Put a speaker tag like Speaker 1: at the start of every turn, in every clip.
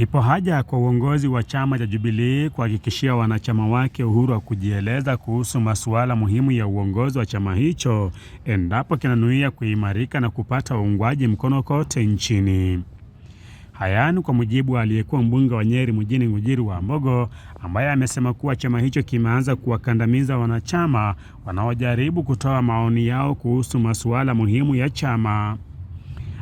Speaker 1: Ipo haja kwa uongozi wa chama cha Jubilee kuhakikishia wanachama wake uhuru wa kujieleza kuhusu masuala muhimu ya uongozi wa chama hicho endapo kinanuia kuimarika na kupata uungwaji mkono kote nchini. Haya ni kwa mujibu wa aliyekuwa mbunge wa Nyeri Mjini Ngunjiri Wambugu, ambaye amesema kuwa chama hicho kimeanza kuwakandamiza wanachama wanaojaribu kutoa maoni yao kuhusu masuala muhimu ya chama.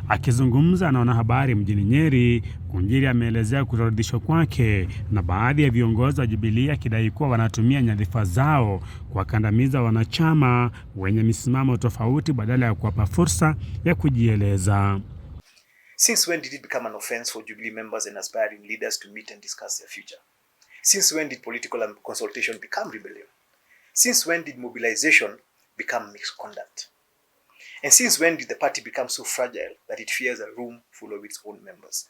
Speaker 1: Akizungumza na wanahabari mjini Nyeri, Ngunjiri ameelezea kutoridhishwa kwake na baadhi ya viongozi wa Jubilee, akidai kuwa wanatumia nyadhifa zao kuwakandamiza wanachama wenye misimamo tofauti badala ya kuwapa fursa ya kujieleza.
Speaker 2: Since when did it become an offense for Jubilee members and aspiring leaders to meet and discuss their future? Since when did political consultation become rebellion? Since when did mobilization become misconduct? And since when did the party become so fragile that it fears a room full of its own members?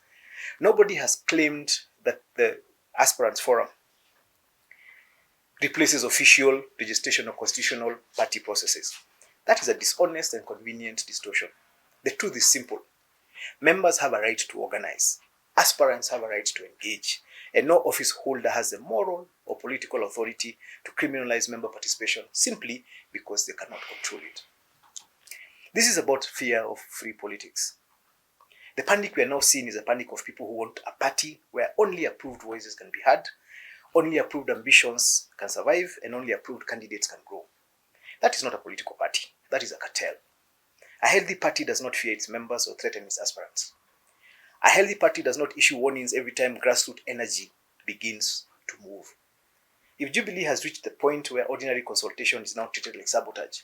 Speaker 2: Nobody has claimed that the Aspirants Forum replaces official registration of constitutional party processes. That is a dishonest and convenient distortion. The truth is simple. Members have a right to organize. Aspirants have a right to engage. And no office holder has the moral or political authority to criminalize member participation simply because they cannot control it. This is about fear of free politics. The panic we are now seeing is a panic of people who want a party where only approved voices can be heard, only approved ambitions can survive, and only approved candidates can grow. That is not a political party. That is a cartel. A healthy party does not fear its members or threaten its aspirants. A healthy party does not issue warnings every time grassroots energy begins to move. If Jubilee has reached the point where ordinary consultation is now treated like sabotage,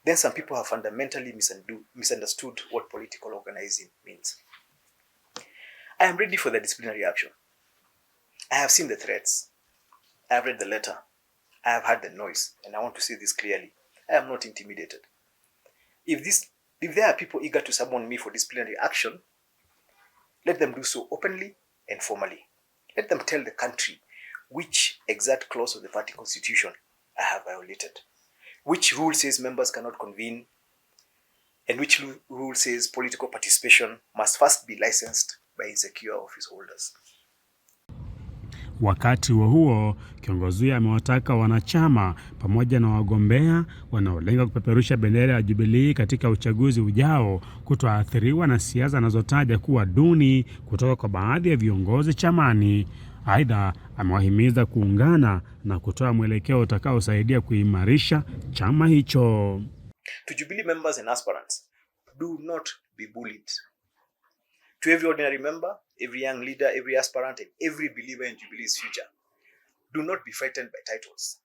Speaker 2: then some people have fundamentally misunderstood what political organizing means. I am ready for the disciplinary action. I have seen the threats. I have read the letter. I have heard the noise, and I want to say this clearly. I am not intimidated. If there are people eager to summon me for disciplinary action, let them do so openly and formally. Let them tell the country which exact clause of the party constitution I have violated, which rule says members cannot convene, and which rule says political participation must first be licensed by insecure office holders.
Speaker 1: Wakati huo kiongozi huyo amewataka wanachama pamoja na wagombea wanaolenga kupeperusha bendera ya Jubilee katika uchaguzi ujao kutoathiriwa na siasa zinazotaja kuwa duni kutoka kwa baadhi ya viongozi chamani. Aidha, amewahimiza kuungana na kutoa mwelekeo utakaosaidia kuimarisha chama hicho.
Speaker 2: To Jubilee members and aspirants, do not be bullied. To every ordinary member, every young leader, every aspirant, and every believer in Jubilee's future, do not be frightened by titles.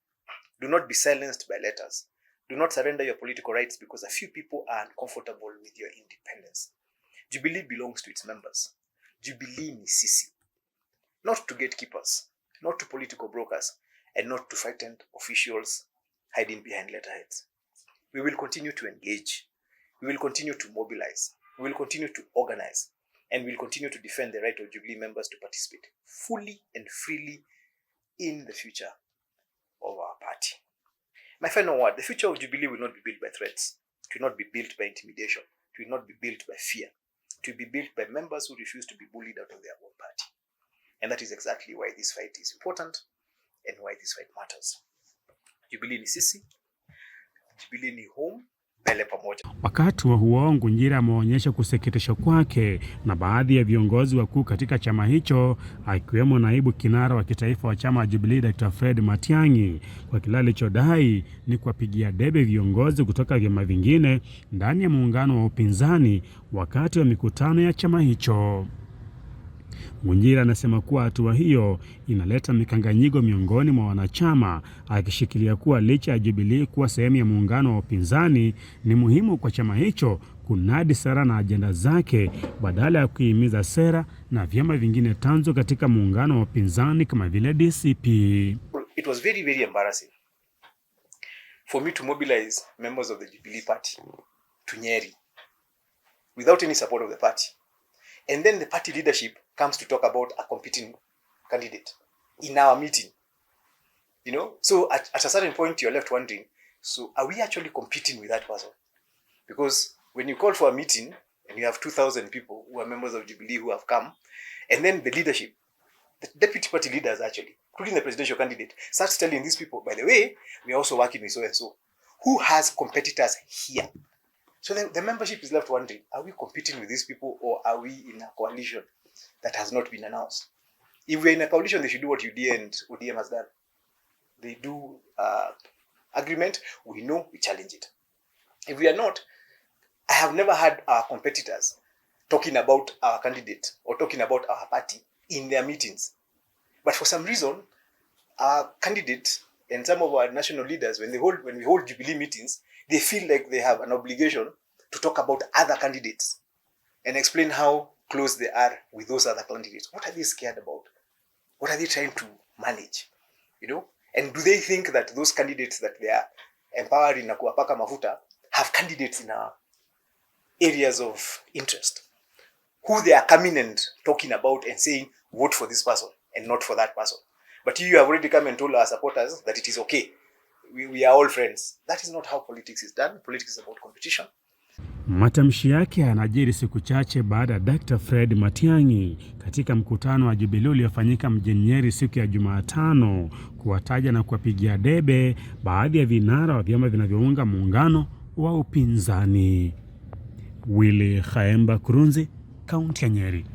Speaker 2: Do not be silenced by letters. Do not surrender your political rights because a few people are uncomfortable with your independence. Jubilee belongs to its members. Jubilee ni sisi. Not to gatekeepers, not to political brokers, and not to frightened officials hiding behind letterheads. We will continue to engage. We will continue to mobilize. We will continue to organize. And we'll continue to defend the right of Jubilee members to participate fully and freely in the future of our party. My final word, the future of Jubilee will not be built by threats. It will not be built by intimidation. It will not be built by fear. It will be built by members who refuse to be bullied out of their own party. And that is exactly why this fight is important and why this fight matters. Jubilee ni sisi. Jubilee ni home.
Speaker 1: Wakati wa huo Ngunjiri ameonyesha kusikitishwa kwake na baadhi ya viongozi wakuu katika chama hicho, akiwemo naibu kinara wa kitaifa wa chama Jubilee Dr. Fred Matiang'i, kwa kile alichodai ni kuwapigia debe viongozi kutoka vyama vingine ndani ya muungano wa upinzani wakati wa mikutano ya chama hicho. Ngunjiri anasema kuwa hatua hiyo inaleta mikanganyiko miongoni mwa wanachama, akishikilia kuwa licha ya Jubilee kuwa sehemu ya muungano wa upinzani, ni muhimu kwa chama hicho kunadi sera na ajenda zake badala ya kuhimiza sera na vyama vingine tanzo katika muungano wa upinzani kama vile DCP.
Speaker 2: It was very, very embarrassing for me to mobilize members of the Jubilee party to Nyeri without any support of the party. And then the party leadership comes to talk about a competing candidate in our meeting. So at a certain point you're left wondering, so are we actually competing with that person? Because when you call for a meeting and you have 2,000 people who are members of Jubilee who have come, and then the leadership, the deputy party leaders actually, including the presidential candidate, starts telling these people, by the way, we are also working with so and so. Who has competitors here? So the membership is left wondering, are we competing with these people, or are we in a coalition that has not been announced? If we're in a coalition, they should do what UDA and ODM has done. They do agreement, we know, we challenge it. If we are not, I have never had our competitors talking about our candidate or talking about our party in their meetings. But for some reason, our candidate and some of our national leaders, when we hold Jubilee meetings, they feel like they have an obligation to talk about other candidates and explain how close they are with those other candidates. What are they scared about? What are they trying to manage? You know? And do they think that those candidates that they are empowering na kuwapaka mafuta have candidates in our areas of interest, who they are coming and talking about and saying, vote for this person and not for that person? But you have already come and told our supporters that it is okay. We are all friends. That is not how politics is done. Politics is about competition.
Speaker 1: Matamshi yake yanajiri siku chache baada ya Dr. Fred Matiang'i katika mkutano wa Jubilee uliofanyika mjini Nyeri siku ya Jumatano kuwataja na kuwapigia debe baadhi ya vinara wa vyama vinavyounga muungano wa upinzani. Willy Khaemba, Kurunzi, kaunti ya Nyeri.